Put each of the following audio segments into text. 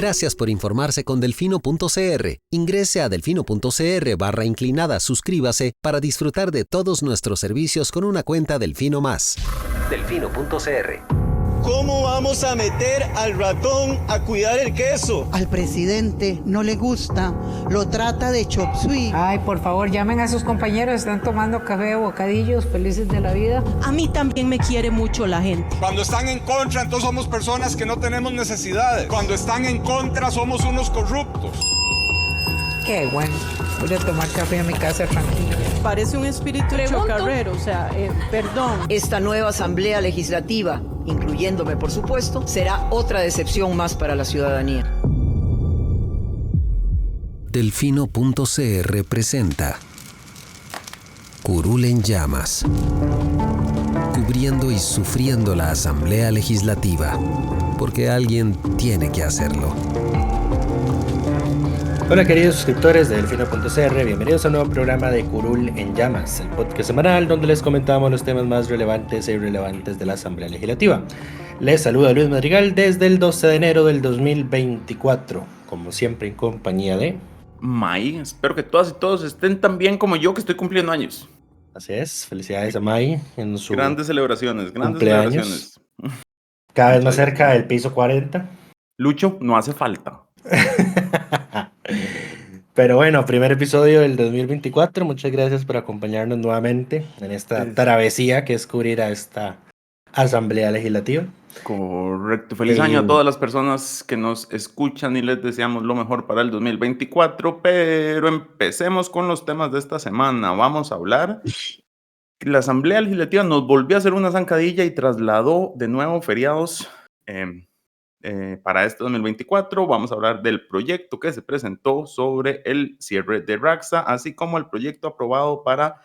Gracias por informarse con Delfino.cr. Ingrese a Delfino.cr/inclinada, suscríbase para disfrutar de todos nuestros servicios con una cuenta Delfino Más. Delfino.cr. ¿Cómo vamos a meter al ratón a cuidar el queso? Al presidente no le gusta, lo trata de chop suey. Ay, por favor, llamen a sus compañeros, están tomando café o bocadillos, felices de la vida. A mí también me quiere mucho la gente. Cuando están en contra, entonces somos personas que no tenemos necesidades. Cuando están en contra, somos unos corruptos. Qué bueno, voy a tomar café a mi casa tranquila. Parece un espíritu chocarrero, perdón. Esta nueva Asamblea Legislativa, incluyéndome por supuesto, será otra decepción más para la ciudadanía. Delfino.cr presenta Curul en llamas, cubriendo y sufriendo la Asamblea Legislativa, porque alguien tiene que hacerlo. Hola queridos suscriptores de Delfino.cr, bienvenidos a un nuevo programa de Curul en Llamas, el podcast semanal donde les comentamos los temas más relevantes e irrelevantes de la Asamblea Legislativa. Les saluda Luis Madrigal desde el 12 de enero del 2024, como siempre en compañía de... May. Espero que todas y todos estén tan bien como yo, que estoy cumpliendo años. Así es, felicidades a May en su grandes celebraciones. Cumpleaños. Cada vez más cerca del piso 40. Lucho, no hace falta. Pero bueno, primer episodio del 2024. Muchas gracias por acompañarnos nuevamente en esta travesía que es cubrir a esta Asamblea Legislativa. Correcto. Feliz año a todas las personas que nos escuchan y les deseamos lo mejor para el 2024. Pero empecemos con los temas de esta semana. Vamos a hablar. La Asamblea Legislativa nos volvió a hacer una zancadilla y trasladó de nuevo feriados para este 2024. Vamos a hablar del proyecto que se presentó sobre el cierre de Raxa, así como el proyecto aprobado para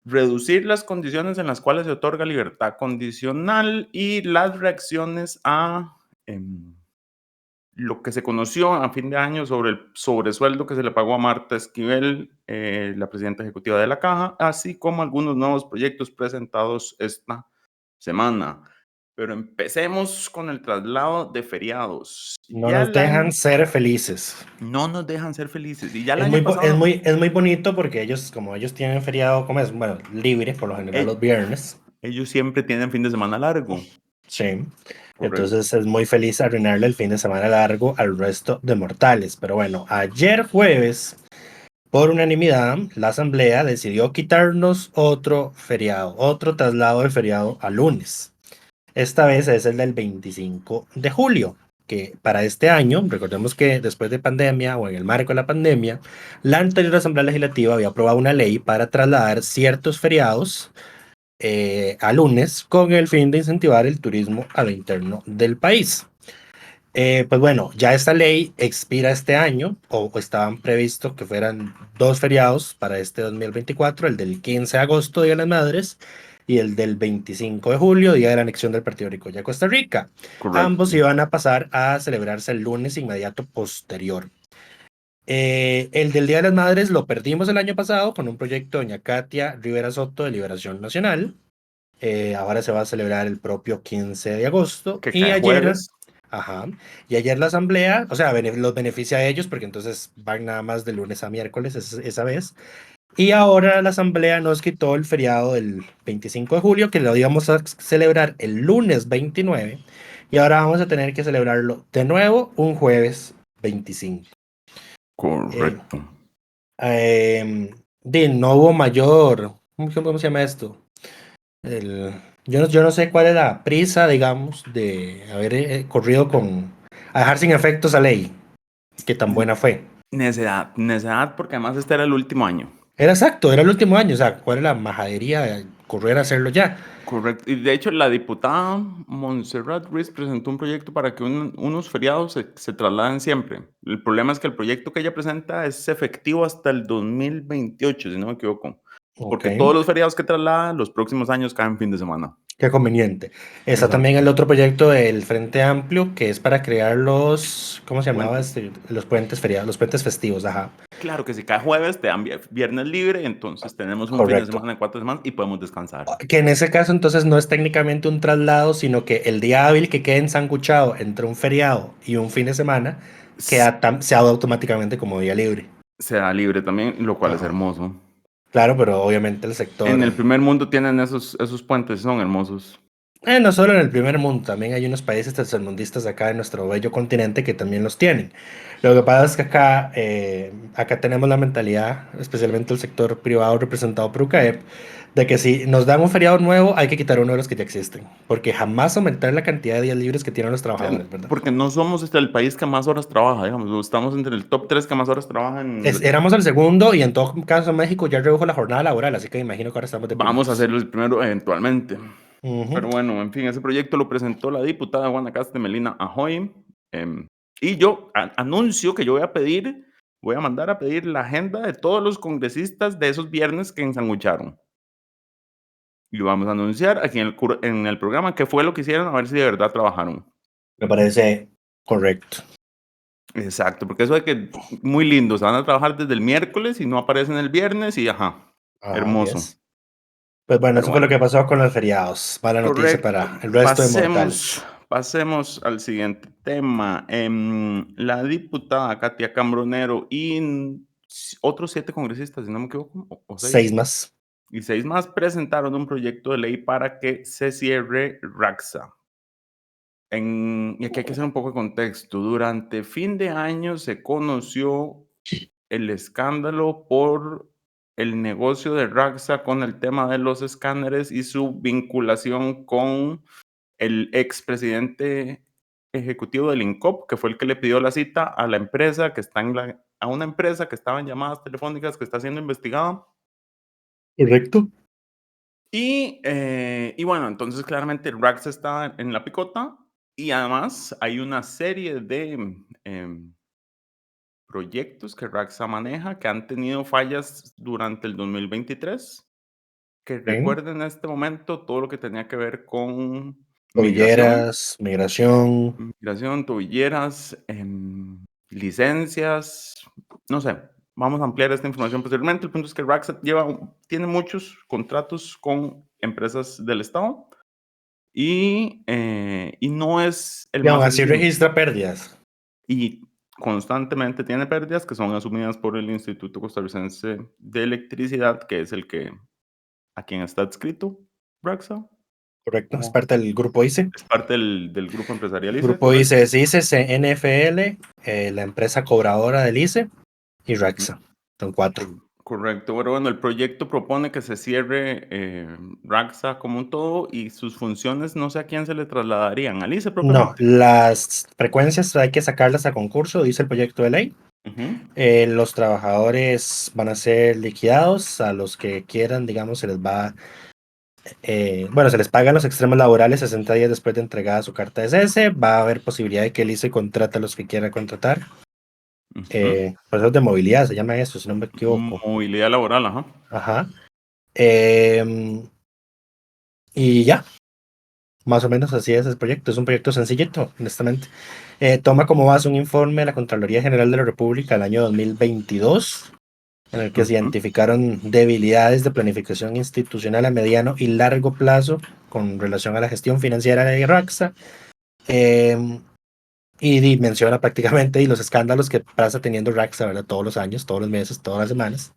reducir las condiciones en las cuales se otorga libertad condicional y las reacciones a lo que se conoció a fin de año sobre el sobresueldo que se le pagó a Marta Esquivel, la presidenta ejecutiva de la Caja, así como algunos nuevos proyectos presentados esta semana. Pero empecemos con el traslado de feriados. No nos dejan ser felices. No nos dejan ser felices. Y ya es muy bonito porque ellos, como ellos tienen feriado, como es, bueno, libre por lo general los viernes. Ellos siempre tienen fin de semana largo. Sí. Correcto. Entonces es muy feliz arruinarle el fin de semana largo al resto de mortales. Pero bueno, ayer jueves, por unanimidad, la Asamblea decidió quitarnos otro feriado, otro traslado de feriado a lunes. Esta vez es el del 25 de julio, que para este año, recordemos que después de pandemia o en el marco de la pandemia, la anterior Asamblea Legislativa había aprobado una ley para trasladar ciertos feriados a lunes con el fin de incentivar el turismo a lo interno del país. Pues bueno, ya esta ley expira este año, o estaban previstos que fueran dos feriados para este 2024, el del 15 de agosto, Día de las Madres, y el del 25 de julio, día de la anexión del Partido de Ricoya a Costa Rica. Correcto. Ambos iban a pasar a celebrarse el lunes inmediato posterior. El del Día de las Madres lo perdimos el año pasado con un proyecto de doña Katia Rivera Soto de Liberación Nacional. Ahora se va a celebrar el propio 15 de agosto. Y ayer la Asamblea, o sea, los beneficia a ellos porque entonces van nada más de lunes a miércoles esa vez. Y ahora la Asamblea nos quitó el feriado del 25 de julio, que lo íbamos a celebrar el lunes 29, y ahora vamos a tener que celebrarlo de nuevo un jueves 25. Correcto. No hubo mayor, ¿cómo se llama esto? Yo no sé cuál es la prisa, digamos, de haber corrido a dejar sin efectos a ley, que tan buena fue. Necedad, porque además este era el último año. Era exacto, era el último año, o sea, ¿cuál era la majadería de correr a hacerlo ya? Correcto, y de hecho la diputada Montserrat Ruiz presentó un proyecto para que unos feriados se trasladen siempre. El problema es que el proyecto que ella presenta es efectivo hasta el 2028, si no me equivoco. Porque todos los feriados que traslada los próximos años caen fin de semana. Qué conveniente. Está también el otro proyecto del Frente Amplio, que es para crear ¿cómo se llamaba? Los puentes feriados, los puentes festivos, Claro que si cada jueves te dan viernes libre, entonces tenemos un fin de Correcto. semana de 4 semanas y podemos descansar. Que en ese caso entonces no es técnicamente un traslado, sino que el día hábil que quede ensanguchado entre un feriado y un fin de semana se da automáticamente como día libre. Se da libre también, lo cual es Ajá. hermoso. Claro, pero obviamente el sector... En el primer mundo tienen esos puentes, son hermosos. No solo en el primer mundo, también hay unos países tercermundistas acá en nuestro bello continente que también los tienen. Lo que pasa es que acá tenemos la mentalidad, especialmente el sector privado representado por UCAEP, de que si nos dan un feriado nuevo hay que quitar uno de los que ya existen, porque jamás aumentar la cantidad de días libres que tienen los trabajadores, ¿verdad? Porque no somos el país que más horas trabaja, digamos, estamos entre el top 3 que más horas trabajan. Éramos el segundo y en todo caso México ya redujo la jornada laboral, así que imagino que ahora estamos de Vamos a primeros. hacerlo el primero eventualmente. Ujú. Pero bueno, en fin, ese proyecto lo presentó la diputada Guanacaste Melina Ajoy. Y yo anuncio que yo voy a mandar a pedir la agenda de todos los congresistas de esos viernes que ensangucharon. Y vamos a anunciar aquí en el programa qué fue lo que hicieron, a ver si de verdad trabajaron. Me parece correcto. Exacto, porque eso de que muy lindo, se van a trabajar desde el miércoles y no aparecen el viernes y ajá, hermoso. Yes. Pues bueno, Pero eso fue lo que pasó con los feriados. Mala noticia correcto. para el resto de mortales. Pasemos al siguiente tema. La diputada Katia Cambronero y otros 7 congresistas, si no me equivoco, o 6 más. y 6 más presentaron un proyecto de ley para que se cierre RACSA. Y aquí hay que hacer un poco de contexto. Durante fin de año se conoció el escándalo por el negocio de RACSA con el tema de los escáneres y su vinculación con el expresidente ejecutivo del INCOP, que fue el que le pidió la cita a la empresa que está a una empresa que estaba en llamadas telefónicas que está siendo investigada. Correcto. Y bueno, entonces claramente RACSA está en la picota y además hay una serie de proyectos que RACSA maneja que han tenido fallas durante el 2023. Que recuerden en este momento todo lo que tenía que ver con Tobilleras, migración. tobilleras, licencias, no sé, vamos a ampliar esta información posteriormente. El punto es que RACSA tiene muchos contratos con empresas del Estado y no es el Y aún más así eficiente. registra pérdidas. Y constantemente tiene pérdidas que son asumidas por el Instituto Costarricense de Electricidad, que es a quien está adscrito RACSA. Correcto, es parte del grupo ICE. Es parte del grupo empresarial ICE. Grupo ICE es ICE, CNFL, la empresa cobradora del ICE y RACSA. Son 4. Correcto. Bueno, el proyecto propone que se cierre RACSA como un todo y sus funciones no sé a quién se le trasladarían, al ICE No, propiamente. las frecuencias hay que sacarlas a concurso, dice el proyecto de ley. Los trabajadores van a ser liquidados, a los que quieran, digamos, se les va, se les pagan los extremos laborales 60 días después de entregada su carta de cese. Va a haber posibilidad de que el ICE contrate a los que quiera contratar. Procesos de movilidad se llama eso, si no me equivoco. Movilidad laboral, ajá. Ajá. Y ya, más o menos así es el proyecto. Es un proyecto sencillito, honestamente. Toma como base un informe de la Contraloría General de la República del año 2022, en el que se identificaron debilidades de planificación institucional a mediano y largo plazo con relación a la gestión financiera de RACSA. Y menciona prácticamente los escándalos que pasa teniendo RACSA, ¿verdad? Todos los años, todos los meses, todas las semanas.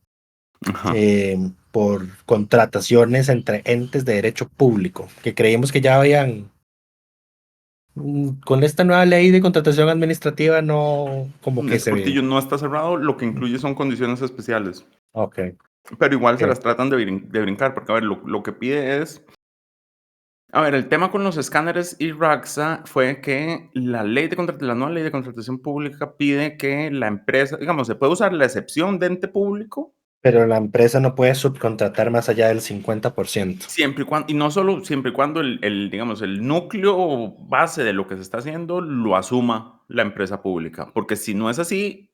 Por contrataciones entre entes de derecho público, que creímos que ya habían, con esta nueva ley de contratación administrativa, no, como que se Portillo no está cerrado, lo que incluye son condiciones especiales. Ok. Pero igual se las tratan de brincar, porque a ver, lo que pide es... A ver, el tema con los escáneres y RACSA fue que la nueva ley de contratación pública pide que la empresa, digamos, se puede usar la excepción de ente público. Pero la empresa no puede subcontratar más allá del 50%. Siempre y cuando, y no solo siempre y cuando digamos, el núcleo base de lo que se está haciendo lo asuma la empresa pública. Porque si no es así,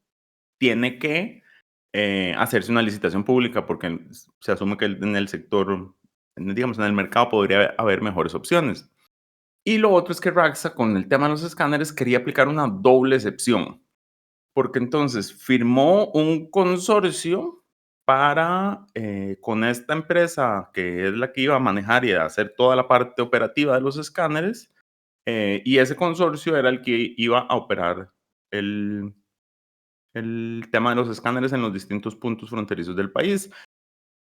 tiene que hacerse una licitación pública porque se asume que en el sector, digamos, en el mercado podría haber mejores opciones. Y lo otro es que RACSA, con el tema de los escáneres, quería aplicar una doble excepción. porque entonces firmó un consorcio para, con esta empresa que es la que iba a manejar y a hacer toda la parte operativa de los escáneres, y ese consorcio era el que iba a operar el tema de los escáneres en los distintos puntos fronterizos del país.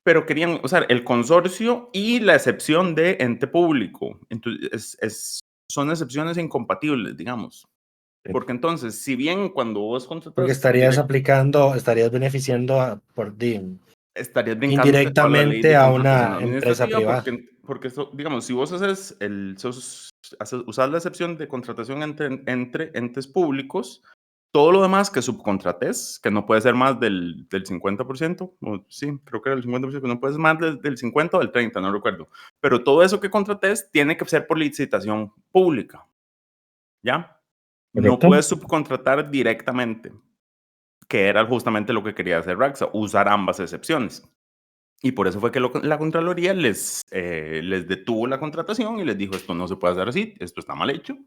Pero querían usar el consorcio y la excepción de ente público. Entonces, son excepciones incompatibles, digamos. Porque entonces, si bien cuando vos contratas... Porque estarías beneficiando estarías brincando indirectamente a una empresa privada. Porque eso, digamos, si vos usas la excepción de contratación entre entes públicos, todo lo demás que subcontrates, que no puede ser más del 50%, o sí, creo que era el 50%, que no puede ser más del 50 o del 30, no recuerdo. Pero todo eso que contrates tiene que ser por licitación pública, ¿ya? ¿Correcto? No puedes subcontratar directamente, que era justamente lo que quería hacer Raxa, usar ambas excepciones. Y por eso fue que la Contraloría les detuvo la contratación y les dijo, esto no se puede hacer así, esto está mal hecho.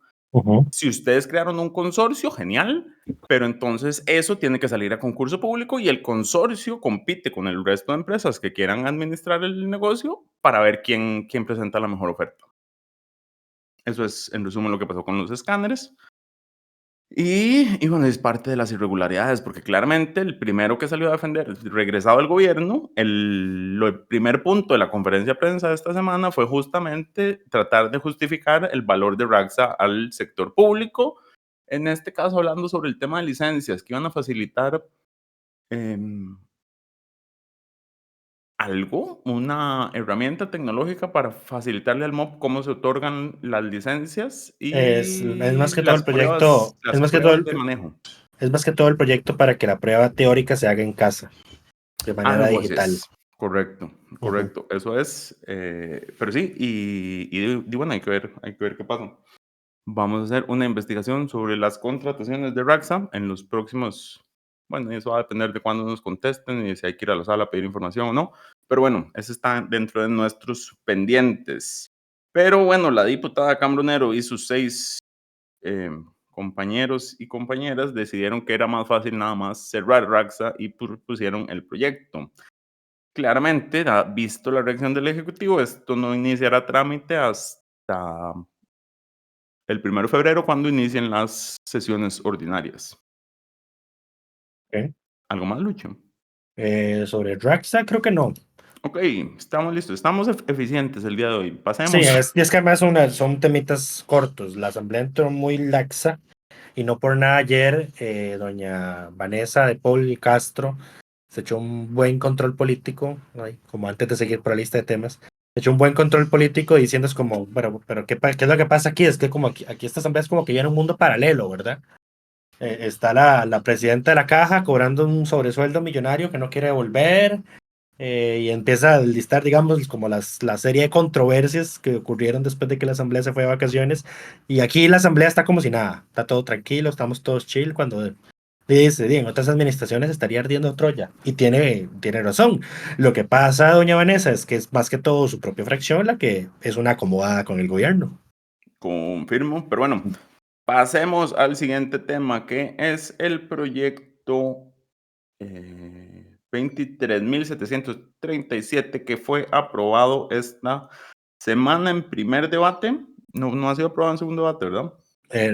Si ustedes crearon un consorcio, genial, pero entonces eso tiene que salir a concurso público y el consorcio compite con el resto de empresas que quieran administrar el negocio para ver quién presenta la mejor oferta. Eso es, en resumen, lo que pasó con los escáneres. Y bueno, es parte de las irregularidades, porque claramente el primero que salió a defender, regresado al gobierno, el primer punto de la conferencia de prensa de esta semana fue justamente tratar de justificar el valor de Raxa al sector público, en este caso hablando sobre el tema de licencias, que iban a facilitar una herramienta tecnológica para facilitarle al MOP cómo se otorgan las licencias y es más que todo el proyecto, de manejo. Es más que todo el proyecto para que la prueba teórica se haga en casa, de manera digital. Correcto. Eso es. Pero sí, y bueno, hay que ver qué pasa. Vamos a hacer una investigación sobre las contrataciones de Raxa en los próximos... Bueno, eso va a depender de cuándo nos contesten y si hay que ir a la sala a pedir información o no. Pero bueno, eso está dentro de nuestros pendientes. Pero bueno, la diputada Cambronero y sus 6 compañeros y compañeras decidieron que era más fácil nada más cerrar Raxa y pusieron el proyecto. Claramente, visto la reacción del Ejecutivo, esto no iniciará trámite hasta el 1 de febrero, cuando inicien las sesiones ordinarias. Okay. ¿Algo más, Lucho? Sobre Raxa, creo que no. Ok, estamos listos. Estamos eficientes el día de hoy. Pasemos. Sí, es que además son temitas cortos. La asamblea entró muy laxa y no por nada ayer doña Vanessa de Paul Castro se echó un buen control político, como antes de seguir por la lista de temas. Se echó un buen control político diciendo es como, pero ¿qué es lo que pasa aquí? Es que como aquí esta asamblea es como que ya en un mundo paralelo, ¿verdad? Está la presidenta de la caja cobrando un sobresueldo millonario que no quiere devolver, y empieza a listar, digamos, como la serie de controversias que ocurrieron después de que la asamblea se fue de vacaciones, y aquí la asamblea está como si nada, está todo tranquilo, estamos todos chill, cuando dice, en otras administraciones estaría ardiendo Troya, y tiene razón. Lo que pasa, doña Vanessa, es que es más que todo su propia fracción la que es una acomodada con el gobierno. Confirmo, pero bueno, pasemos al siguiente tema, que es el proyecto 23.737, que fue aprobado esta semana en primer debate. No ha sido aprobado en segundo debate, ¿verdad?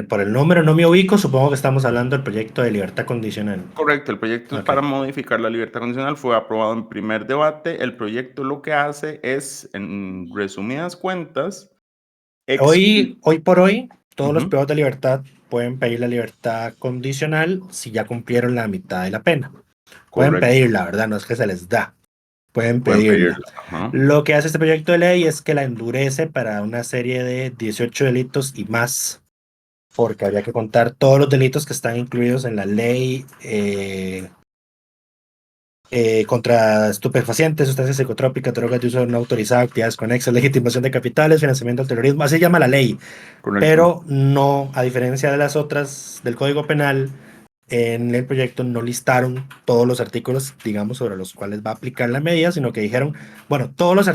Por el número no me ubico, supongo que estamos hablando del proyecto de libertad condicional. Correcto, el proyecto para modificar la libertad condicional fue aprobado en primer debate. El proyecto lo que hace es, en resumidas cuentas... Hoy por hoy, todos los privados de libertad pueden pedir la libertad condicional si ya cumplieron la mitad de la pena. Pueden pedirla, ¿verdad? No es que se les da. Pueden pedirla. Lo que hace este proyecto de ley es que la endurece para una serie de 18 delitos y más, porque habría que contar todos los delitos que están incluidos en la ley contra estupefacientes, sustancias psicotrópicas, drogas de uso no autorizado, actividades conexas, legitimación de capitales, financiamiento del terrorismo, así se llama la ley. Correcto. Pero no, a diferencia de las otras del Código Penal, en el proyecto no listaron todos los artículos, digamos, sobre los cuales va a aplicar la medida, sino que dijeron, bueno, todos los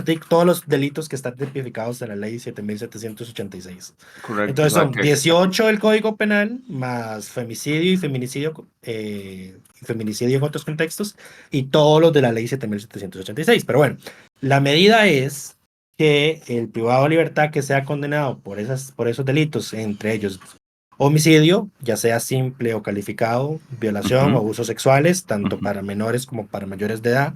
delitos que están tipificados en la ley 7786. Correcto. Entonces o sea son que 18 del Código Penal, más femicidio y feminicidio en otros contextos, y todos los de la ley 7786. Pero bueno, la medida es que el privado de libertad que sea condenado por esos delitos, entre ellos homicidio, ya sea simple o calificado, violación o abusos sexuales, tanto para menores como para mayores de edad,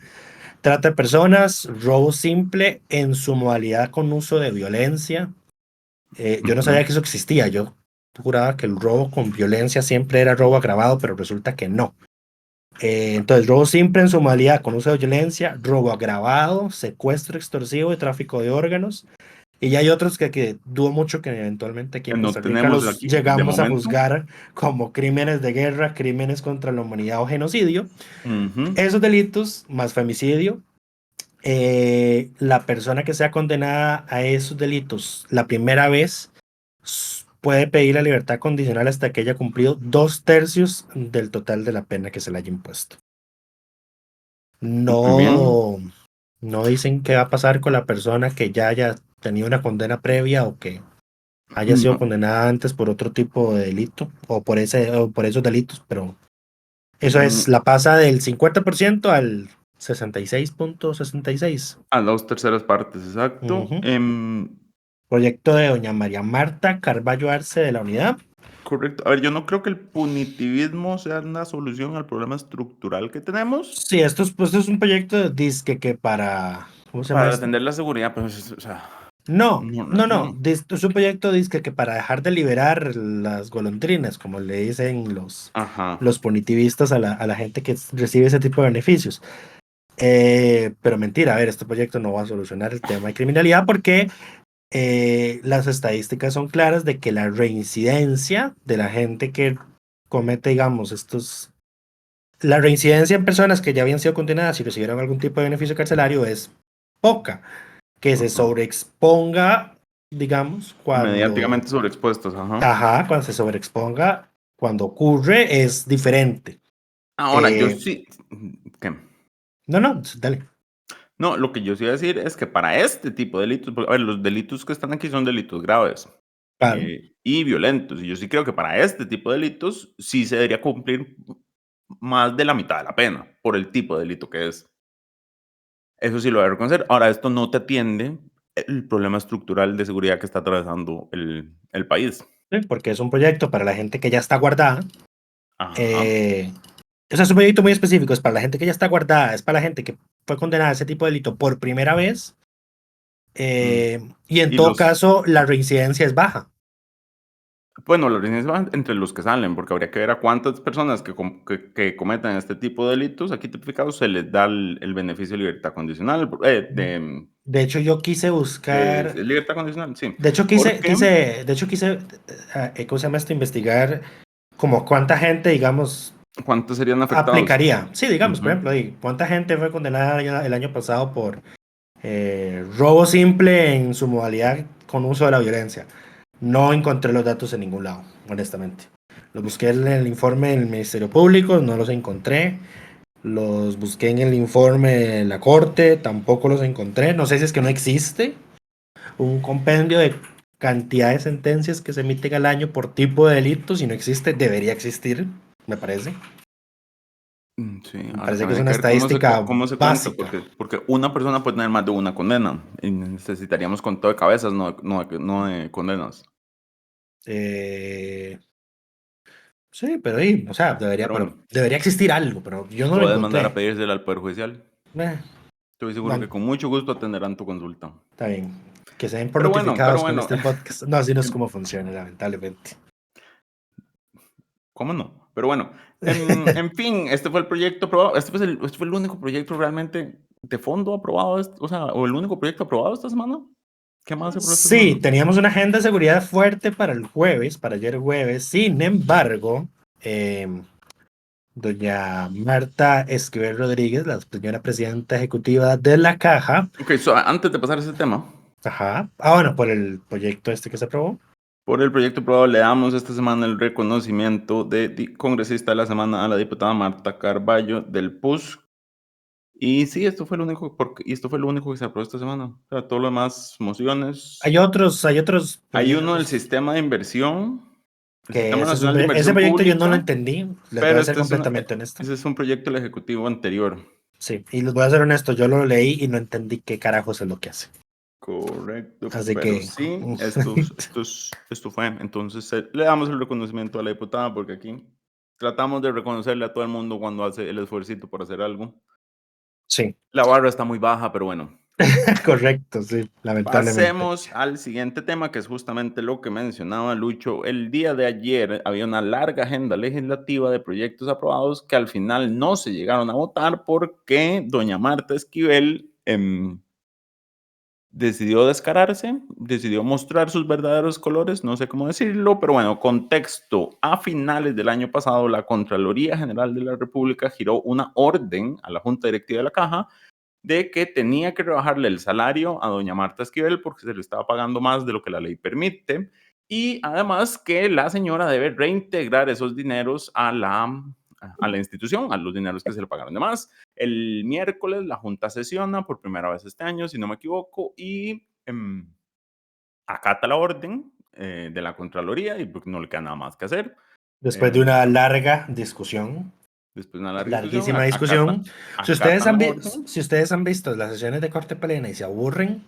trata de personas, robo simple en su modalidad con uso de violencia. Yo no sabía que eso existía, yo juraba que el robo con violencia siempre era robo agravado, pero resulta que no. Entonces, robo simple en su modalidad con uso de violencia, robo agravado, secuestro extorsivo y tráfico de órganos. Y ya hay otros que dudo mucho que eventualmente aquí en no Costa Rica tenemos los aquí, de llegamos a momento. juzgar como crímenes de guerra, crímenes contra la humanidad o genocidio. Ujú. Esos delitos, más femicidio, la persona que sea condenada a esos delitos la primera vez puede pedir la libertad condicional hasta que haya cumplido 2/3 del total de la pena que se le haya impuesto. Muy bien. No dicen qué va a pasar con la persona que ya haya tenido una condena previa o que haya sido No. condenada antes por otro tipo de delito o por esos delitos, pero eso es, la pasa del 50% al 66.66. A 2/3 partes, exacto. Ujú. Proyecto de doña María Marta Carballo Arce de la Unidad. Correcto. A ver, yo no creo que el punitivismo sea una solución al problema estructural que tenemos Sí, esto es un proyecto disque que para, ¿cómo se llama para esto? defender la seguridad, pues, o sea, No, no. esto es un proyecto disque que para dejar de liberar las golondrinas, como le dicen Ajá. los punitivistas a la gente que recibe ese tipo de beneficios. Pero mentira, a ver, este proyecto no va a solucionar el tema de criminalidad porque las estadísticas son claras de que la reincidencia de la gente que comete, digamos, la reincidencia en personas que ya habían sido condenadas y recibieron algún tipo de beneficio carcelario es poca. Que se sobreexponga, digamos, Mediáticamente sobreexpuestos, ajá. Ajá, cuando se sobreexponga, cuando ocurre, es diferente. Ahora, yo sí. ¿Qué? No, dale. No, lo que yo sí voy a decir es que para este tipo de delitos, porque, a ver, los delitos que están aquí son delitos graves Claro. y violentos. Y yo sí creo que para este tipo de delitos sí se debería cumplir más de la mitad de la pena por el tipo de delito que es. Eso sí lo voy a reconocer. Ahora, esto no te atiende el problema estructural de seguridad que está atravesando el país. Sí, porque es un proyecto para la gente que ya está guardada. Ajá. O sea, es un proyecto muy específico, es para la gente que ya está guardada, es para la gente que fue condenada a ese tipo de delito por primera vez. Y en todo caso, la reincidencia es baja. Bueno, la reincidencia va entre los que salen, porque habría que ver a cuántas personas que cometan este tipo de delitos aquí tipificados se les da el beneficio de libertad condicional. De hecho, yo quise buscar. Libertad condicional, sí. De hecho, quise, ¿cómo se llama esto? Investigar como cuánta gente, digamos, ¿cuántos serían afectados? Aplicaría. Sí, digamos, por ejemplo, cuánta gente fue condenada el año pasado por robo simple en su modalidad con uso de la violencia. No encontré los datos en ningún lado, honestamente. Los busqué en el informe del Ministerio Público, no los encontré. Los busqué en el informe de la Corte, tampoco los encontré. No sé si es que no existe un compendio de cantidad de sentencias que se emiten al año por tipo de delito. Si no existe, debería existir, me parece. Sí, me parece que es una estadística ¿cómo se básica. Cuenta? Porque una persona puede tener más de una condena y necesitaríamos conteo de cabezas, no de condenas. Sí, pero o sea, debería existir algo, pero yo no lo puedes encontré. mandar a pedírsela al Poder Judicial. Estoy seguro que con mucho gusto atenderán tu consulta. Está bien. Que se den por notificados con este podcast. No, así no es como funciona, lamentablemente. ¿Cómo no? Pero bueno, en fin, este fue el proyecto aprobado. Este fue el único proyecto realmente de fondo aprobado, o el único proyecto aprobado esta semana. ¿Qué más se aprobó esta semana? Sí, teníamos una agenda de seguridad fuerte para ayer jueves. Sin embargo, doña Marta Esquivel Rodríguez, la señora presidenta ejecutiva de la Caja. Ok, antes de pasar a ese tema. Ajá. Bueno, por el proyecto este que se aprobó. Por el proyecto aprobado le damos esta semana el reconocimiento de congresista de la semana a la diputada Marta Carballo del PUS. Y sí, esto fue lo único que se aprobó esta semana. O sea, todo lo demás, mociones. Hay otros Hay proyectos uno del sistema de inversión, el que Sistema ese, Nacional de ese Inversión proyecto yo no lo Pública, entendí, les voy pero a ser completamente honesto. ese es un proyecto del Ejecutivo anterior. Sí, y les voy a ser honesto, yo lo leí y no entendí qué carajos es lo que hace. Correcto, Así pero que sí, esto fue. Entonces, le damos el reconocimiento a la diputada porque aquí tratamos de reconocerle a todo el mundo cuando hace el esfuercito por hacer algo. sí, La barra está muy baja, pero bueno. correcto, sí, lamentablemente. Pasemos al siguiente tema, que es justamente lo que mencionaba Lucho. El día de ayer había una larga agenda legislativa de proyectos aprobados que al final no se llegaron a votar porque doña Marta Esquivel decidió descararse, decidió mostrar sus verdaderos colores, no sé cómo decirlo, pero bueno, contexto. A finales del año pasado, la Contraloría General de la República giró una orden a la Junta Directiva de la Caja de que tenía que rebajarle el salario a doña Marta Esquivel porque se le estaba pagando más de lo que la ley permite, y además que la señora debe reintegrar esos dineros a la institución, a los dineros que se le pagaron de más. El miércoles la Junta sesiona por primera vez este año, si no me equivoco, y acata la orden de la Contraloría y pues, no le queda nada más que hacer. Después de una larga discusión, Después de una larguísima discusión, si ustedes han visto las sesiones de Corte Plena y se aburren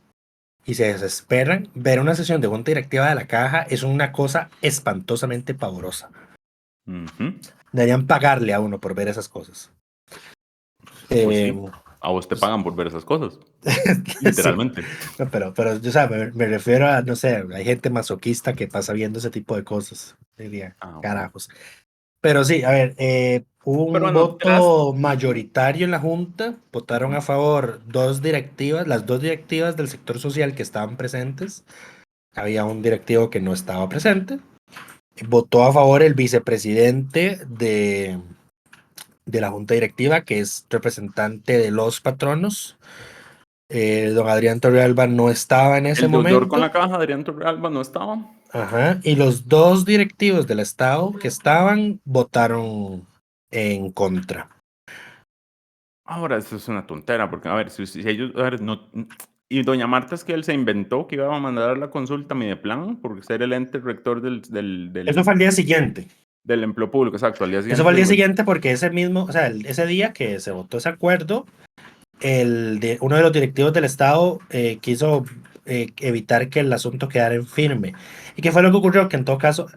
y se desesperan, ver una sesión de Junta Directiva de la Caja es una cosa espantosamente pavorosa. Deberían pagarle a uno por ver esas cosas. Pues sí, a vos te pagan por ver esas cosas. Literalmente. Sí. Pero yo, o sea, me refiero a, no sé, hay gente masoquista que pasa viendo ese tipo de cosas. Diría, carajos. Pero sí, a ver, hubo un voto mayoritario en la Junta, votaron a favor las dos directivas del sector social que estaban presentes. Había un directivo que no estaba presente. Votó a favor el vicepresidente de la Junta Directiva, que es representante de los patronos. Don Adrián Torrealba no estaba en ese momento. El deudor con la Caja, Adrián Torrealba, no estaba. Ajá, y los dos directivos del Estado que estaban votaron en contra. Ahora, eso es una tontera, porque, a ver, si ellos, a ver, no, y doña Marta Esquivel se inventó que iba a mandar la consulta a Mideplan por ser el ente rector del Eso fue al día siguiente. Del empleo público, exacto, al día siguiente. Eso fue al día siguiente porque ese día que se votó ese acuerdo, uno de los directivos del Estado quiso evitar que el asunto quedara en firme. ¿Y qué fue lo que ocurrió? Que en todo caso,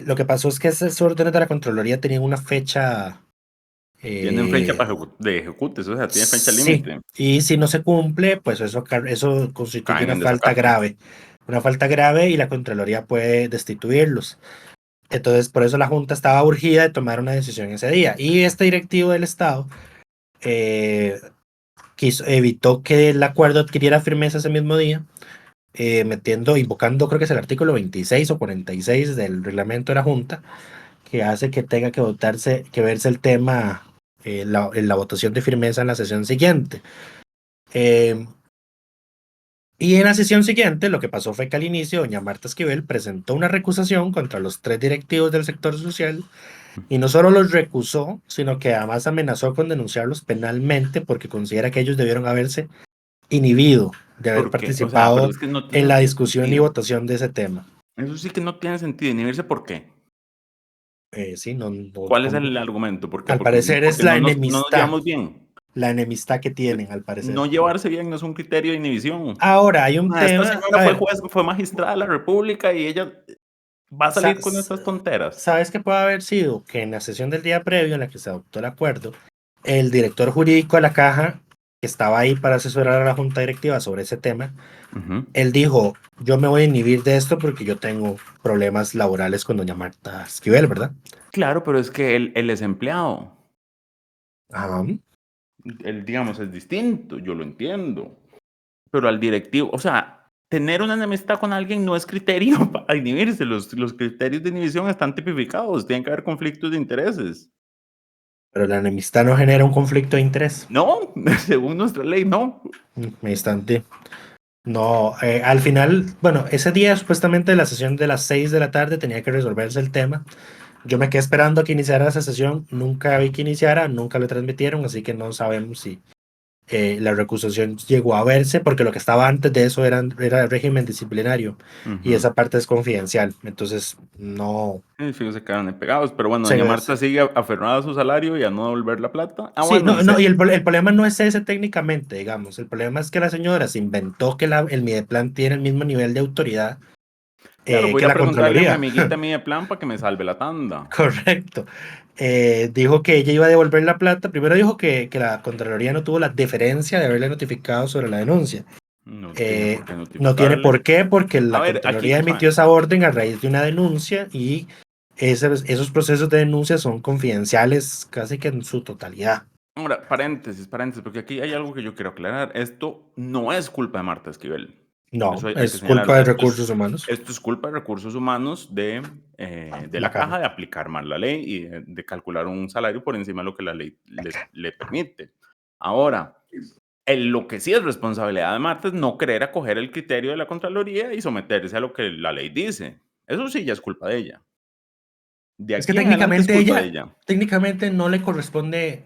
lo que pasó es que esos órdenes de la Contraloría tenían una fecha... tienen fecha de ejecutes, o sea, tienen fecha límite. Y si no se cumple, pues eso constituye una falta grave. Una falta grave y la Contraloría puede destituirlos. Entonces, por eso la Junta estaba urgida de tomar una decisión ese día. Y este directivo del Estado evitó que el acuerdo adquiriera firmeza ese mismo día, invocando, creo que es el artículo 26 o 46 del reglamento de la Junta, que hace que tenga que verse el tema en la votación de firmeza en la sesión siguiente. Y en la sesión siguiente lo que pasó fue que al inicio doña Marta Esquivel presentó una recusación contra los 3 directivos del sector social y no solo los recusó, sino que además amenazó con denunciarlos penalmente porque considera que ellos debieron haberse inhibido de haber participado en la discusión y votación de ese tema. Eso sí que no tiene sentido. ¿Inhibirse por qué? Sí, ¿Cuál es el argumento? Al parecer es la enemistad. No nos llevamos bien. La enemistad que tienen, al parecer. No llevarse bien no es un criterio de inhibición. Ahora, hay un tema... Esta señora fue magistrada de la República y ella va a salir con estas tonteras. ¿Sabes qué puede haber sido? Que en la sesión del día previo en la que se adoptó el acuerdo, el director jurídico de la Caja, que estaba ahí para asesorar a la Junta Directiva sobre ese tema, él dijo, yo me voy a inhibir de esto porque yo tengo problemas laborales con doña Marta Esquivel, ¿verdad? Claro, pero es que él es empleado. Ajá. Él, digamos, es distinto, yo lo entiendo. Pero al directivo, o sea, tener una enemistad con alguien no es criterio para inhibirse. Los criterios de inhibición están tipificados, tienen que haber conflictos de intereses. Pero la enemistad no genera un conflicto de interés. No, según nuestra ley, no. Me instante. No, al final, bueno, ese día supuestamente la sesión de las 6 de la tarde tenía que resolverse el tema. Yo me quedé esperando a que iniciara esa sesión, nunca vi que iniciara, nunca lo transmitieron, así que no sabemos si la recusación llegó a verse, porque lo que estaba antes de eso era el régimen disciplinario y esa parte es confidencial, entonces no. Fíjate, se quedan pegados, pero bueno, Se- doña Marta sigue aferrada a su salario y a no devolver la plata. Sí, Bueno, no, y el problema no es ese técnicamente, digamos, el problema es que la señora se inventó que el Mideplan tiene el mismo nivel de autoridad claro, voy a que ir a la preguntarle a mi Contraloría. amiguita Mideplan para que me salve la tanda. Correcto. Dijo que ella iba a devolver la plata. Primero dijo que la Contraloría no tuvo la deferencia de haberle notificado sobre la denuncia. No tiene por qué No tiene notificarle. por qué, porque A la ver, Contraloría aquí, emitió esa orden a raíz de una denuncia y esos procesos de denuncia son confidenciales casi que en su totalidad. ahora, paréntesis, porque aquí hay algo que yo quiero aclarar. Esto no es culpa de Marta Esquivel. No, Eso hay que es culpa señalarlo. de recursos humanos. Esto es culpa de recursos humanos de la caja de aplicar mal la ley y de calcular un salario por encima de lo que la ley le permite. Ahora, lo que sí es responsabilidad de Marta es no querer acoger el criterio de la Contraloría y someterse a lo que la ley dice. Eso sí ya es culpa de ella. De Es que aquí en adelante es culpa de ella. técnicamente no le corresponde.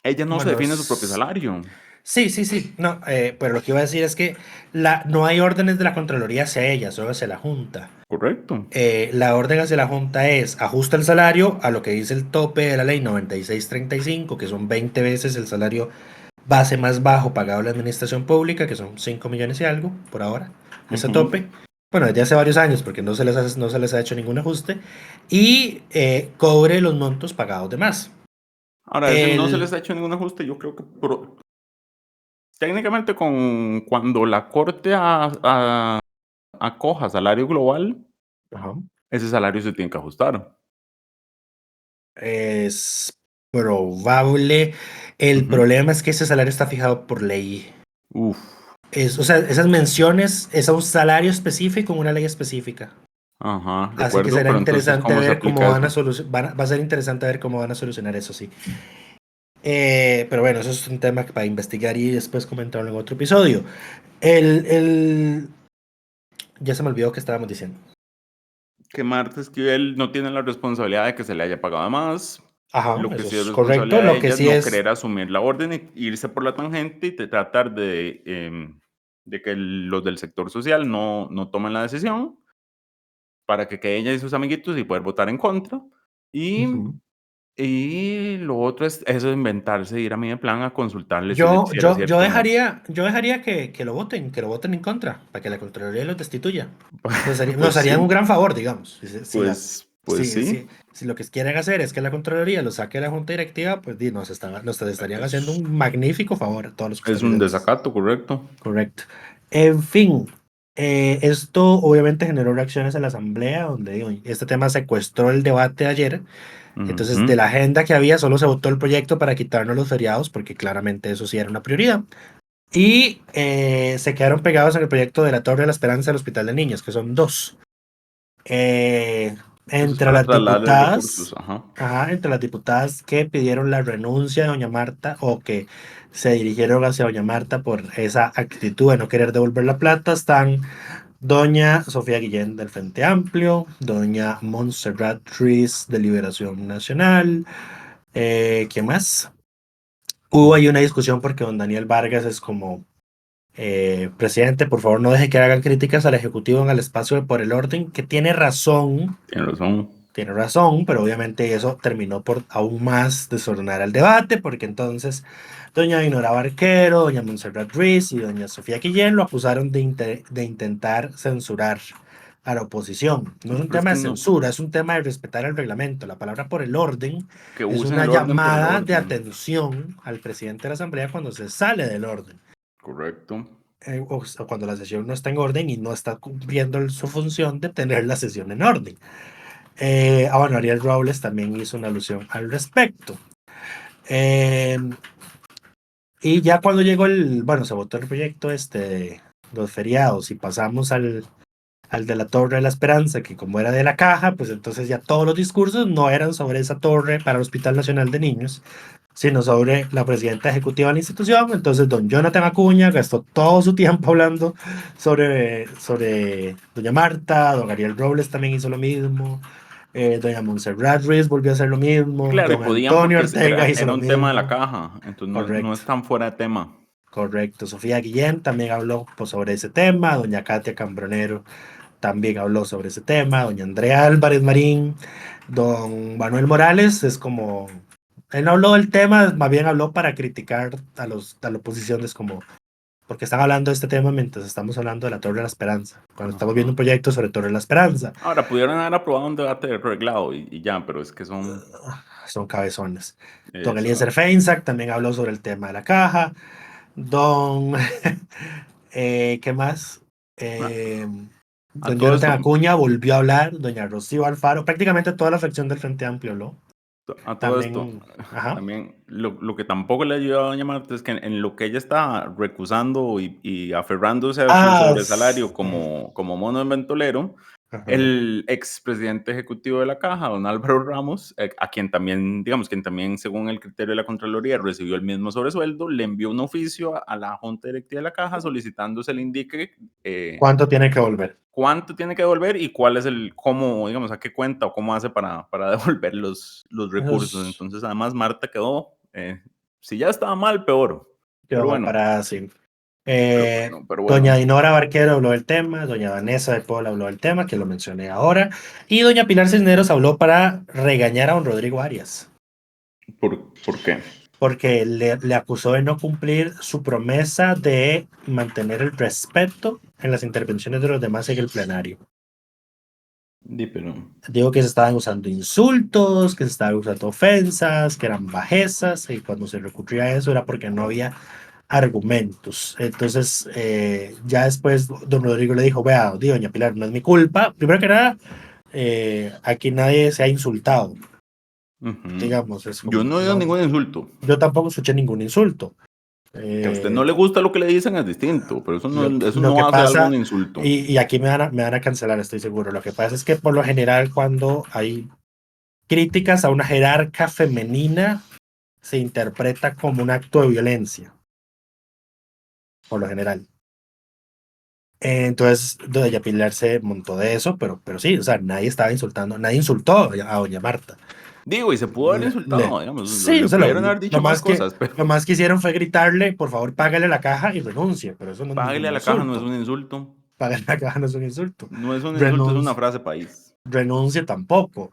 Ella no se Bueno, define su propio salario. Sí, no, pero lo que iba a decir es que no hay órdenes de la Contraloría hacia ella, solo hacia la Junta. Correcto. La orden hacia la Junta es ajusta el salario a lo que dice el tope de la ley 9635, que son 20 veces el salario base más bajo pagado a la administración pública, que son 5 millones y algo por ahora, ese tope. Bueno, desde hace varios años, porque no se les ha hecho ningún ajuste, y cobre los montos pagados de más. Ahora, ese no se les ha hecho ningún ajuste, yo creo que técnicamente cuando la Corte acoja salario global, ese salario se tiene que ajustar. Es probable. El problema es que ese salario está fijado por ley. O sea, esas menciones es a un salario específico en una ley específica. Ajá, Así que será pero interesante entonces, ver cómo van a eso? va a ser interesante ver cómo van a solucionar eso, sí. Pero bueno, eso es un tema para investigar y después comentarlo en otro episodio. Ya se me olvidó que estábamos diciendo. Que Marta Esquivel no tiene la responsabilidad de que se le haya pagado más. Ajá, Lo que eso sí es es correcto. responsabilidad Lo de que ella es sí no es querer asumir la orden y irse por la tangente y tratar de que los del sector social no tomen la decisión para que quede ella y sus amiguitos y poder votar en contra. Y lo otro es eso de inventarse, ir a Mideplan a consultarle si era cierto yo o no. dejaría que lo voten en contra, para que la Contraloría los destituya. Nos Pues harían sí, un gran favor, digamos. pues sí. Si lo que quieren hacer es que la Contraloría lo saque de la Junta Directiva, pues nos estarían haciendo un magnífico favor a todos los Es un costarricenses. desacato, correcto. Correcto. En fin, esto obviamente generó reacciones en la Asamblea, donde digo, este tema secuestró el debate de ayer. Entonces, de la agenda que había, solo se votó el proyecto para quitarnos los feriados, porque claramente eso sí era una prioridad. Y se quedaron pegados en el proyecto de la Torre de la Esperanza del Hospital de Niños, que son dos. Entre las diputadas, entre las diputadas que pidieron la renuncia de doña Marta o que se dirigieron hacia doña Marta por esa actitud de no querer devolver la plata, están doña Sofía Guillén del Frente Amplio, doña Montserrat Ruiz de Liberación Nacional, ¿qué más? Hubo ahí una discusión porque don Daniel Vargas es como presidente, por favor no deje que hagan críticas al Ejecutivo en el espacio de Por el Orden, que tiene razón. Tiene razón, pero obviamente eso terminó por aún más desordenar el debate, porque entonces doña Dinora Barquero, doña Montserrat Ruiz y doña Sofía Guillén lo acusaron de intentar censurar a la oposición. No es un tema de censura, es un tema de respetar el reglamento. La palabra por el orden es una llamada de atención al presidente de la Asamblea cuando se sale del orden. Correcto. O cuando la sesión no está en orden y no está cumpliendo su función de tener la sesión en orden. Bueno, Ariel Robles también hizo una alusión al respecto. Y ya cuando llegó se votó el proyecto de los feriados y pasamos al de la Torre de la Esperanza, que como era de la caja, pues entonces ya todos los discursos no eran sobre esa torre para el Hospital Nacional de Niños, sino sobre la presidenta ejecutiva de la institución. Entonces, don Jonathan Acuña gastó todo su tiempo hablando sobre doña Marta, don Ariel Robles también hizo lo mismo, doña Montserrat Ruiz volvió a hacer lo mismo, Claro, y don podían Antonio porque Ortega hizo era lo un tema de la mismo. caja, entonces no es Correcto. tan fuera de tema. Correcto, Sofía Guillén también habló pues, sobre ese tema, doña Katia Cambronero también habló sobre ese tema, doña Andrea Álvarez Marín, don Manuel Morales, es como, él no habló del tema, más bien habló para criticar a la oposición, es como, porque están hablando de este tema mientras estamos hablando de la Torre de la Esperanza, cuando estamos viendo un proyecto sobre Torre de la Esperanza. Ahora, pudieron haber aprobado un debate reglado y ya, pero es que son cabezones. Don eso. Eliezer Feinsack también habló sobre el tema de la caja. Don, ¿qué más? A Don todo Jonathan esto, Acuña volvió a hablar, doña Rocío Alfaro, prácticamente toda la fracción del Frente Amplio habló. a todo esto, También, ajá. también lo que tampoco le ayudó a doña Marta es que en lo que ella está recusando y aferrándose a su sobresalario como mono en ventolero, ajá. el expresidente ejecutivo de la Caja, don Álvaro Ramos, a quien también, digamos, quien también, según el criterio de la Contraloría, recibió el mismo sobresueldo, le envió un oficio a la Junta Directiva de la Caja solicitando se le indique ¿Cuánto tiene que volver? cuánto tiene que devolver y cuál es cómo, digamos, a qué cuenta o cómo hace para devolver los recursos. Entonces, además, Marta quedó, si ya estaba mal, peor. Quedó Pero mal bueno. parada, sí. Pero bueno. Doña Dinora Barquero habló del tema, doña Vanessa de Paul habló del tema, que lo mencioné ahora, y doña Pilar Cisneros habló para regañar a don Rodrigo Arias. ¿Por qué? Porque le acusó de no cumplir su promesa de mantener el respeto en las intervenciones de los demás en el plenario. Digo que se estaban usando insultos, que se estaban usando ofensas, que eran bajezas, y cuando se recurría a eso era porque no había argumentos. Entonces, ya después don Rodrigo le dijo, vea, doña Pilar, no es mi culpa. Primero que nada, aquí nadie se ha insultado. Digamos, es como, yo no he oído ningún insulto. Yo tampoco escuché ningún insulto. Que a usted no le gusta lo que le dicen es distinto, pero eso no hace pasa, algún insulto. Y aquí me van a cancelar, estoy seguro. Lo que pasa es que por lo general cuando hay críticas a una jerarca femenina se interpreta como un acto de violencia. Por lo general. Entonces, doña Pilar se montó de eso, pero sí, o sea, nadie estaba insultando, nadie insultó a doña Marta. Digo, y se pudo haber insultado, digamos. Sí, le pudieron haber dicho más cosas. Pero lo más que hicieron fue gritarle, por favor, págale la caja y renuncie. Pero eso no es págale a la caja no es un insulto. Págale a la caja no es un insulto. No es un insulto, es una frase país. Renuncie tampoco.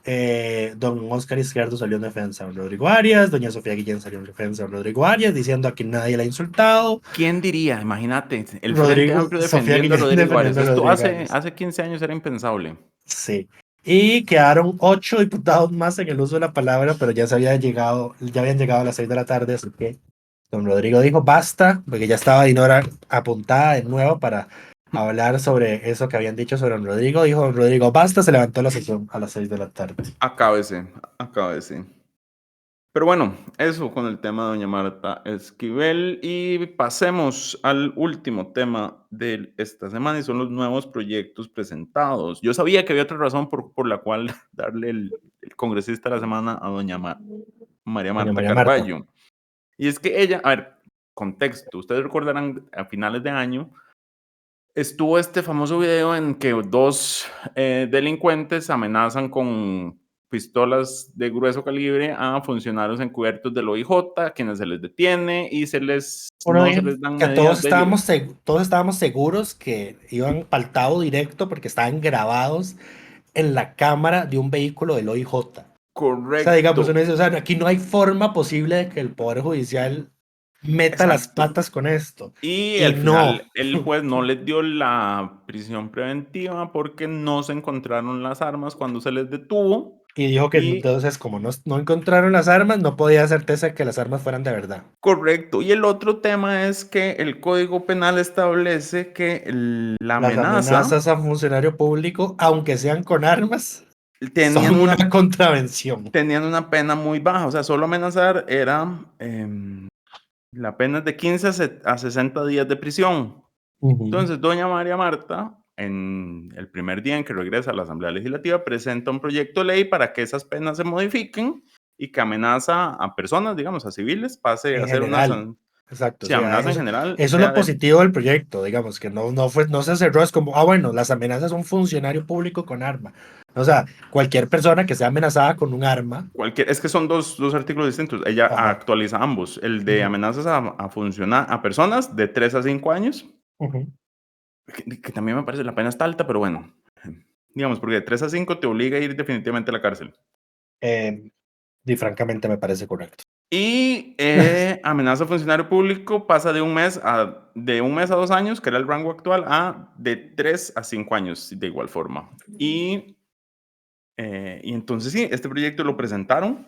Don Oscar Izquierdo salió en defensa de Rodrigo Arias, doña Sofía Guillén salió en defensa de Rodrigo Arias, diciendo a que nadie le ha insultado. ¿Quién diría? Imagínate, el Frente Amplio defendiendo a Rodrigo Arias. Esto hace 15 años era impensable. Sí. Y quedaron 8 diputados más en el uso de la palabra, pero ya habían llegado a las 6 de la tarde, así que don Rodrigo dijo basta, porque ya estaba Dinora apuntada de nuevo para hablar sobre eso que habían dicho sobre don Rodrigo. Dijo don Rodrigo basta, se levantó la sesión a las 6 de la tarde. Acábese. Pero bueno, eso con el tema de doña Marta Esquivel, y pasemos al último tema de esta semana y son los nuevos proyectos presentados. Yo sabía que había otra razón por la cual darle el congresista de la semana a doña María Marta Carballo. Y es que ella, a ver, contexto, ustedes recordarán a finales de año estuvo este famoso video en que dos delincuentes amenazan con pistolas de grueso calibre a funcionarios encubiertos del OIJ, a quienes se les detiene y no se les dan que medidas todos estábamos seguros que iban paltado directo porque estaban grabados en la cámara de un vehículo del OIJ. Correcto. O sea, digamos, aquí no hay forma posible de que el Poder Judicial meta las patas con esto. Y al final el juez no les dio la prisión preventiva porque no se encontraron las armas cuando se les detuvo. Y dijo que entonces, como no encontraron las armas, no podía certeza que las armas fueran de verdad. Correcto. Y el otro tema es que el Código Penal establece que las amenazas a funcionario público, aunque sean con armas, tenían una contravención. Tenían una pena muy baja. O sea, solo amenazar era la pena es de 15 a 60 días de prisión. Entonces, doña María Marta, en el primer día en que regresa a la Asamblea Legislativa, presenta un proyecto de ley para que esas penas se modifiquen y que amenaza a personas, digamos, a civiles, pase En a ser general. Exacto. Si O sea, amenaza en eso, general, eso es sea lo positivo del proyecto, digamos, que no se cerró, es como, bueno, las amenazas a un funcionario público con arma. O sea, cualquier persona que sea amenazada con un arma. es que son dos artículos distintos. Ella Ajá. actualiza ambos. El de Ujú. amenazas a personas de 3 a 5 años, Ujú. que también me parece la pena está alta, pero bueno, digamos, porque de 3 a 5 te obliga a ir definitivamente a la cárcel. Y francamente me parece correcto. Y amenaza a funcionario público pasa de un mes a 2 años, que era el rango actual, a de 3 a 5 años, de igual forma. Y entonces sí, este proyecto lo presentaron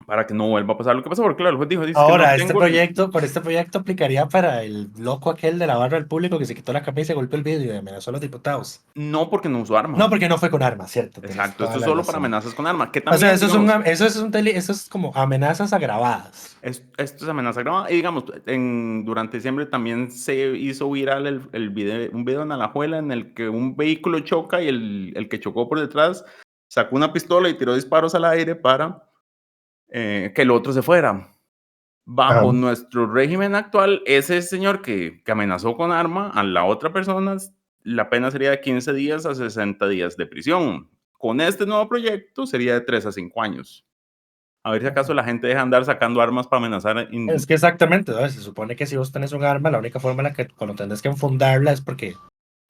para que no vuelva a pasar lo que pasó, porque claro, el juez dice Ahora, que no tengo... por este proyecto aplicaría para el loco aquel de la barra del público que se quitó la camisa y golpeó el vidrio y amenazó a los diputados. No, porque no usó arma. No, porque no fue con arma, cierto. Tienes Exacto, toda esto es la solo para razón. amenazas con arma. Que O también, sea, digamos, eso es como amenazas agravadas. esto es amenaza grabada. Y digamos, durante diciembre también se hizo viral un video en Alajuela en el que un vehículo choca y el que chocó por detrás sacó una pistola y tiró disparos al aire para que el otro se fuera. Bajo nuestro régimen actual, ese señor que amenazó con arma a la otra persona, la pena sería de 15 días a 60 días de prisión. Con este nuevo proyecto sería de 3 a 5 años. A ver si acaso la gente deja de andar sacando armas para amenazar. Es que exactamente, ¿no? Se supone que si vos tenés un arma, la única forma en la que cuando tenés que enfundarla es porque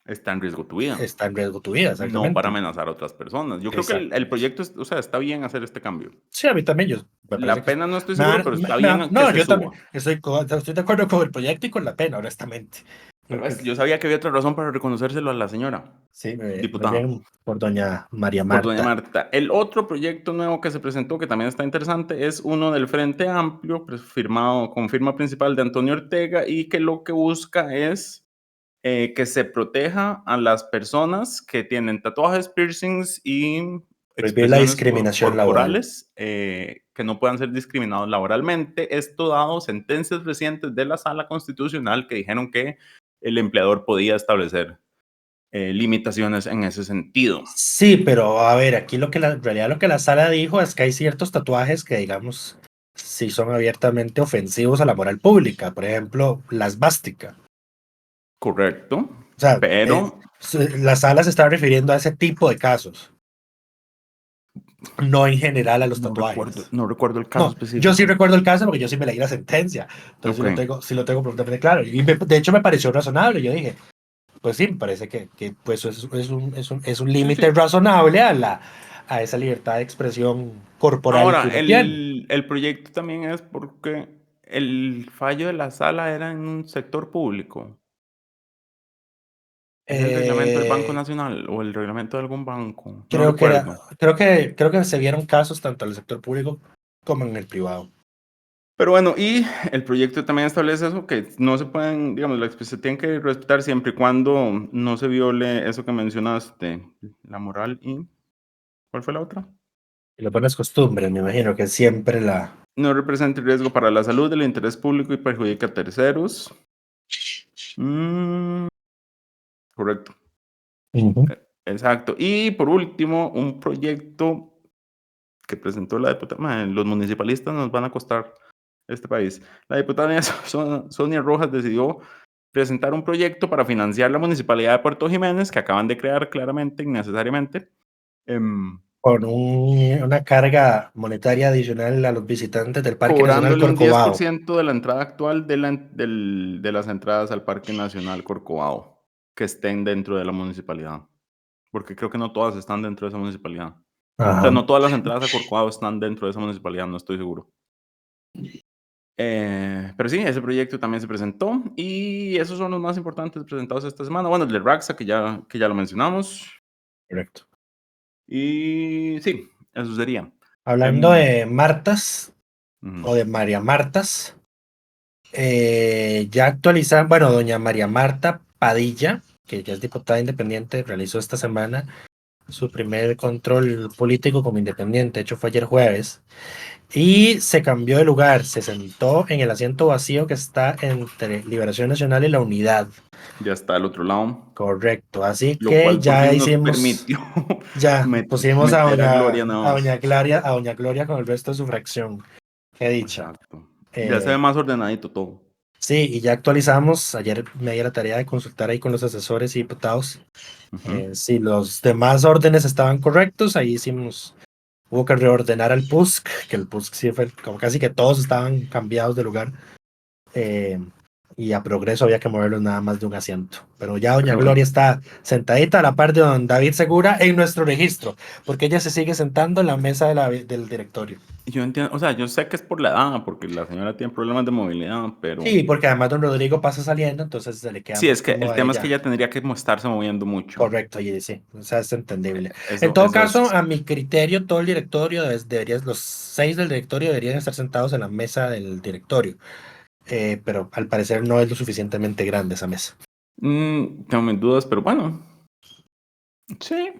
Está en riesgo tu vida. está en riesgo tu vida, exactamente. No para amenazar a otras personas. Yo creo que el proyecto, o sea, está bien hacer este cambio. Sí, a mí también. La pena no estoy seguro, pero está bien No, que yo se también suba. estoy de acuerdo con el proyecto y con la pena, honestamente. Pero yo sabía que había otra razón para reconocérselo a la señora Sí, diputada. muy bien por doña María Por Marta. doña Marta. El otro proyecto nuevo que se presentó, que también está interesante, es uno del Frente Amplio, firmado con firma principal de Antonio Ortega, y que lo que busca es que se proteja a las personas que tienen tatuajes, piercings y Prohibir la expresiones discriminación corporales que no puedan ser discriminados laboralmente. Esto dado sentencias recientes de la Sala Constitucional que dijeron que el empleador podía establecer limitaciones en ese sentido. Sí, pero a ver, aquí en realidad lo que la sala dijo es que hay ciertos tatuajes que, digamos, sí son abiertamente ofensivos a la moral pública. Por ejemplo, la esvástica. Correcto. O sea, pero la sala se está refiriendo a ese tipo de casos. No en general a los tatuajes. No recuerdo el caso específico. Yo sí recuerdo el caso porque yo sí me leí la sentencia. Entonces sí lo tengo perfectamente claro. Y de hecho me pareció razonable. Yo dije, pues sí, me parece que pues es un límite razonable a esa libertad de expresión corporal. Ahora, el proyecto también es porque el fallo de la sala era en un sector público. ¿Es el reglamento del Banco Nacional o el reglamento de algún banco? No recuerdo. Creo que se vieron casos tanto en el sector público como en el privado. Pero bueno, y el proyecto también establece eso, que no se pueden, digamos, se tienen que respetar siempre y cuando no se viole eso que mencionaste, la moral y... ¿Cuál fue la otra? Y las buenas costumbres, me imagino que siempre No representa riesgo para la salud, el interés público y perjudica a terceros. Correcto. Exacto. Y por último, un proyecto que presentó la diputada. Los municipalistas nos van a costar este país. La diputada Sonia Rojas decidió presentar un proyecto para financiar la municipalidad de Puerto Jiménez, que acaban de crear claramente, innecesariamente. Con una carga monetaria adicional a los visitantes del Parque Nacional Cobrándole Corcovado. un 10% de la entrada actual de las entradas al Parque Nacional Corcovado, que estén dentro de la municipalidad. Porque creo que no todas están dentro de esa municipalidad. Ajá. O sea, no todas las entradas a Corcovado están dentro de esa municipalidad, no estoy seguro. Pero sí, ese proyecto también se presentó y esos son los más importantes presentados esta semana. Bueno, el de Raxa, que ya lo mencionamos. Correcto. Y sí, eso sería. Hablando de Martas o de María Martas, ya actualizan, bueno, doña María Marta Padilla, que ya es diputada independiente, realizó esta semana su primer control político como independiente. De hecho, fue ayer jueves. Y se cambió de lugar, se sentó en el asiento vacío que está entre Liberación Nacional y La Unidad. Ya está al otro lado. Correcto, así Lo que cual ya nos hicimos, permitió ya pusimos a meter a doña Gloria con el resto de su fracción. Qué dicha. Exacto. Ya se ve más ordenadito todo. Sí, y ya actualizamos. Ayer me di la tarea de consultar ahí con los asesores y diputados. Si los demás órdenes estaban correctos, ahí hicimos. Hubo que reordenar al PUSC, que el PUSC sí fue como casi que todos estaban cambiados de lugar. Y a Progreso había que moverlos nada más de un asiento. Pero ya doña Gloria está sentadita a la par de don David Segura en nuestro registro, porque ella se sigue sentando en la mesa del directorio. Yo entiendo, o sea, yo sé que es por la edad, porque la señora tiene problemas de movilidad, pero... Sí, porque además don Rodrigo pasa saliendo, entonces se le queda... Sí, es que el tema es que ella tendría que estarse moviendo mucho. Correcto, y sí, o sea, es entendible. En todo caso, a mi criterio, todo el directorio, los 6 del directorio deberían estar sentados en la mesa del directorio. Pero al parecer no es lo suficientemente grande esa mesa. Tengo mis dudas, pero bueno. Sí,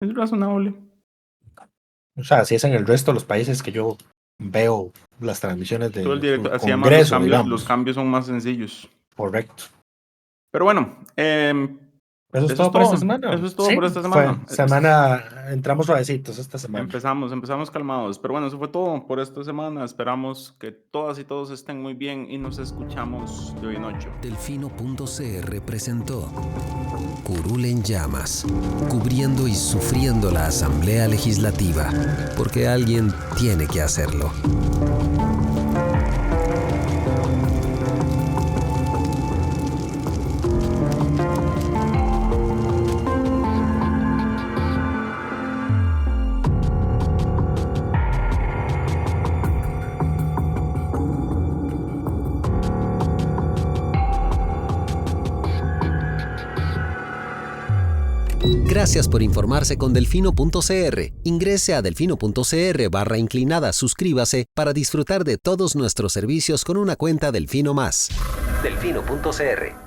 es razonable. O sea, si es en el resto de los países que yo veo las transmisiones de Congreso, los cambios son más sencillos. Correcto. Pero bueno, eso es todo por esta semana. Eso es todo por esta semana. Entramos suavecitos esta semana. Empezamos calmados. Pero bueno, eso fue todo por esta semana. Esperamos que todas y todos estén muy bien y nos escuchamos de hoy en 8. Delfino.cr presentó Curul en Llamas, cubriendo y sufriendo la Asamblea Legislativa, porque alguien tiene que hacerlo. Gracias por informarse con Delfino.cr. Ingrese a Delfino.cr/inclinada, suscríbase para disfrutar de todos nuestros servicios con una cuenta Delfino Más. Delfino.cr